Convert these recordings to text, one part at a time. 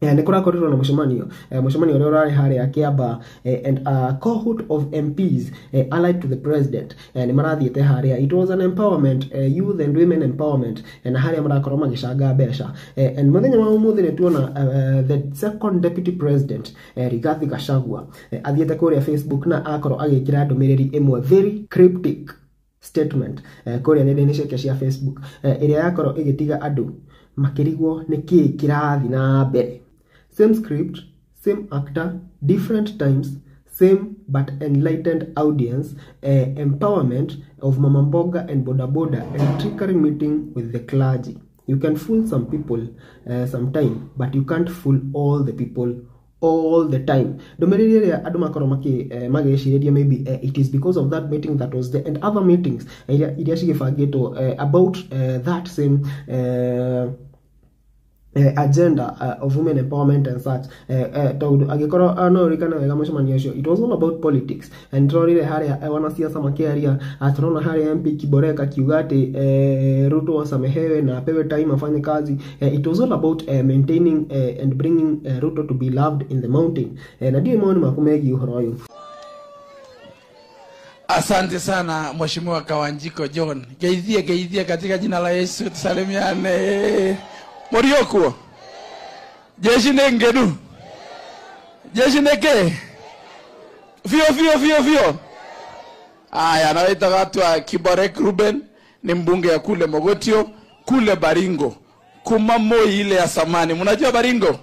Nikurakorirwo na mucemanio uria urari haria Kiamba and a cohort of MPs allied to the president ni marathiete haria. It was an empowerment, youth and women empowerment, na haria marakorwo magicanga mbeca and muthenya wa umuthi ni tuona the second deputy president Rigathi Gachagua athiete kuria Facebook na akorwo agikira ndumiriri imwe very cryptic statement kuria nenda-ini ciake cia Facebook iria yakorwo igitiga andu makirigwo niki kirathi na mbere. Same script, same actor, different times, same but enlightened audience, empowerment of Mama Mboga and Boda Boda, and trickery meeting with the clergy. You can fool some people sometime, but you can't fool all the people all the time. Maybe it is because of that meeting that was there and other meetings about that same agenda of women empowerment and such. It was all about politics and wanasiasa makiaria atrona haria MP Kiboreka kiugati Ruto wasamehewe na apewe time afanye kazi. It was all about maintaining and bringing Ruto to be loved in the mountain. Na ndio maoni makumegi uhoro. Asante sana Mheshimiwa Kawanjiko John. Geithie katika jina la Yesu, tusalimiane. Moriokuo jeshi nengedu jeshi neke fio aya naita watu wa Kiborek Ruben ni mbunge ya kule Mogotio kule Baringo kumamoi ile ya samani. Mnajua Baringo?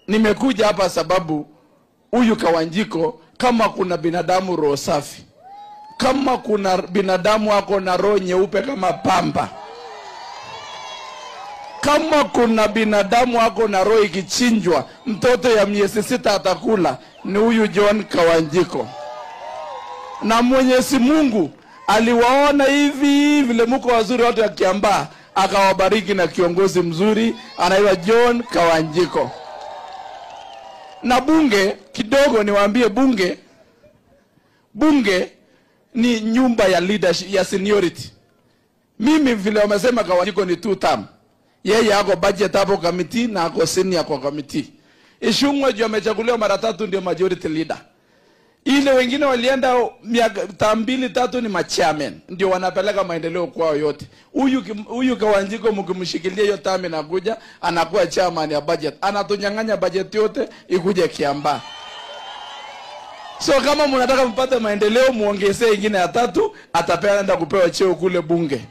Nimekuja hapa sababu huyu Kawanjiko kama kuna binadamu roho safi, kama kuna binadamu ako na roho nyeupe kama pamba, kama kuna binadamu wako na roho ikichinjwa mtoto ya miezi 6 atakula, ni huyu John Kawanjiko. Na Mwenyezi Mungu aliwaona hivi vile mko wazuri watu ya Kiambaa, akawabariki na kiongozi mzuri anaitwa John Kawanjiko. Na bunge kidogo niwaambie, bunge ni nyumba ya leadership ya seniority. Mimi vile wamesema Kawanjiko ni 2 term. Yeye ako budget hapo committee na ako senior kwa committee. Ishungwe juu amechaguliwa mara 3 ndio majority leader. Ile wengine walienda miaka 2-3 ni machairman ndio wanapeleka maendeleo kwao yote. Huyu Kawanjiko mkimshikilia hiyo term inakuja anakuwa chairman ya budget. Anatunyang'anya budget yote ikuje Kiambaa. So kama mnataka mpate maendeleo muongezee ingine ya 3, atapeana kupewa cheo kule bunge.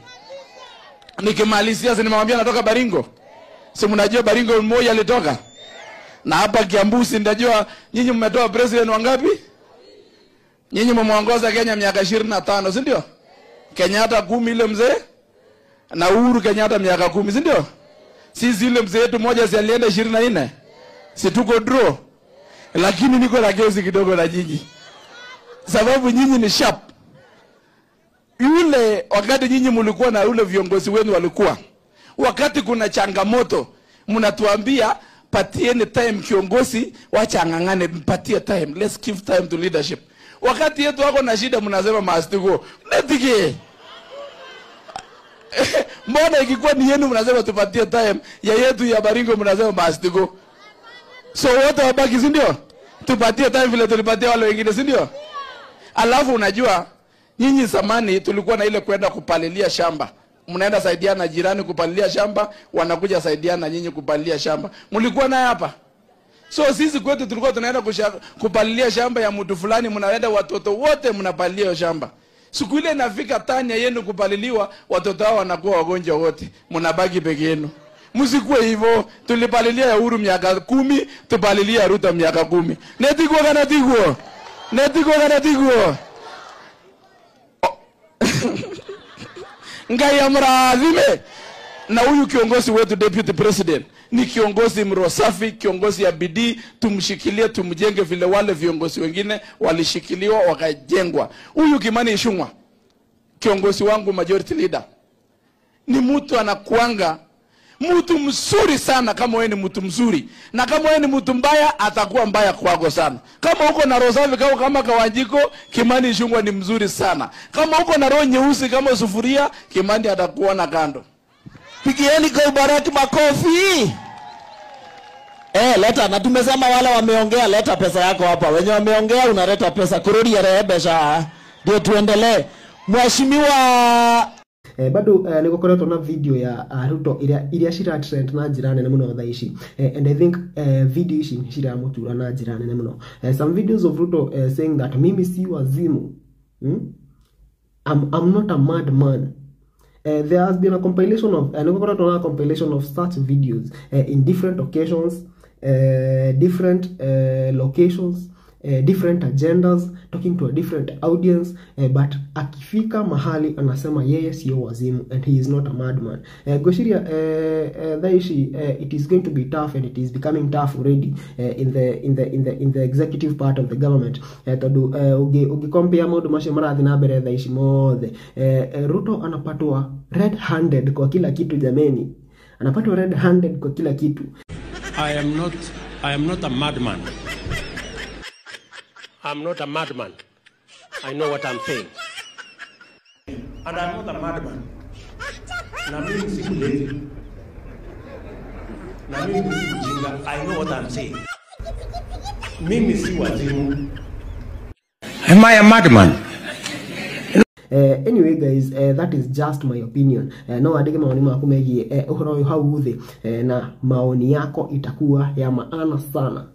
Nikimalizia nimemwambia natoka Baringo. Si mnajua Baringo mmoja alitoka? Na hapa Kiambusi ndajua nyinyi mmetoa president wangapi? Nyinyi mmeongoza Kenya miaka 25, si ndio? Kenyatta 10 ile mzee na Uhuru Kenyatta miaka 10, si ndio? Sisi ile mzee wetu mmoja si alienda 24. Si tuko draw. Lakini niko na kesi kidogo na nyinyi. Sababu nyinyi ni sharp. Yule wakati nyinyi mlikuwa na yule viongozi wenu walikuwa, wakati kuna changamoto mnatuambia patieni time kiongozi, wacha ngangane, mpatie time, let's give time to leadership. Wakati yetu wako na shida mnasema mastigo netike. Mbona ikikuwa ni yenu mnasema tupatie time, ya yetu ya Baringo mnasema mastigo? So wote wabaki, si ndio? Tupatie time vile tulipatia wale wengine, si ndio? Alafu unajua nyinyi zamani tulikuwa na ile kwenda kupalilia shamba. Mnaenda saidiana jirani kupalilia shamba, wanakuja saidiana nyinyi kupalilia shamba. Mlikuwa naye hapa. So sisi kwetu tulikuwa tunaenda kupalilia shamba ya mtu fulani, mnaenda watoto wote mnapalilia shamba. Siku ile inafika tanya yenu kupaliliwa, watoto hao wanakuwa wagonjwa wote. Mnabaki peke yenu. Msikuwe hivyo. Tulipalilia ya Uhuru miaka 10, tupalilia Ruto miaka 10. Netiko kana tiguo. Ngai amradhime. Na huyu kiongozi wetu deputy president ni kiongozi mrosafi, kiongozi ya bidii, tumshikilie tumjenge vile wale viongozi wengine walishikiliwa wakajengwa. Huyu Kimani Ichung'wah, kiongozi wangu majority leader, ni mtu anakuanga mtu mzuri sana kama wewe ni mtu mzuri, na kama wewe ni mtu mbaya atakuwa mbaya kwako sana. Kama uko na roho safi kama Kawanjiko, Kimani Ichung'wah ni mzuri sana. Kama uko na roho nyeusi kama sufuria, Kimani atakuona kando. Pigieni kwa Baraka makofi. Leta, na tumesema wale wameongea, leta pesa yako hapa. Wenye wameongea unaleta pesa. Kurudi ya rehebesha. Ndio tuendelee. Mheshimiwa bado nigukoretwo na video ya Ruto iria cira trend na njira nene muno thaa ici, and I think video ici cira mutura na njira nene muno. Some videos of Ruto saying that mimi si wazimu. I'm not a madman. There has been a compilation of such videos in different occasions, different locations, different agendas, talking to a different audience, but akifika mahali anasema yeye sio wazimu and he is not a madman. Goshiria dhaishi it is going to be tough, and it is becoming tough already in the executive part of the government. Tadu ugicompare modu macio marathi na mbere dhaishi mothe, Ruto anapatwa red handed kwa kila kitu jameni. Anapatwa red handed kwa kila kitu. I am not a madman. I'm not a madman. I know what I'm saying. And I'm not a madman. Na mimi si mlevi. Na mimi si mjinga. I know what I'm saying. Mimi si wazimu. Am I a madman? Anyway guys, that is just my opinion. No andike maoni maku megie uhoro uyu hau thi, na maoni yako itakuwa ya maana sana.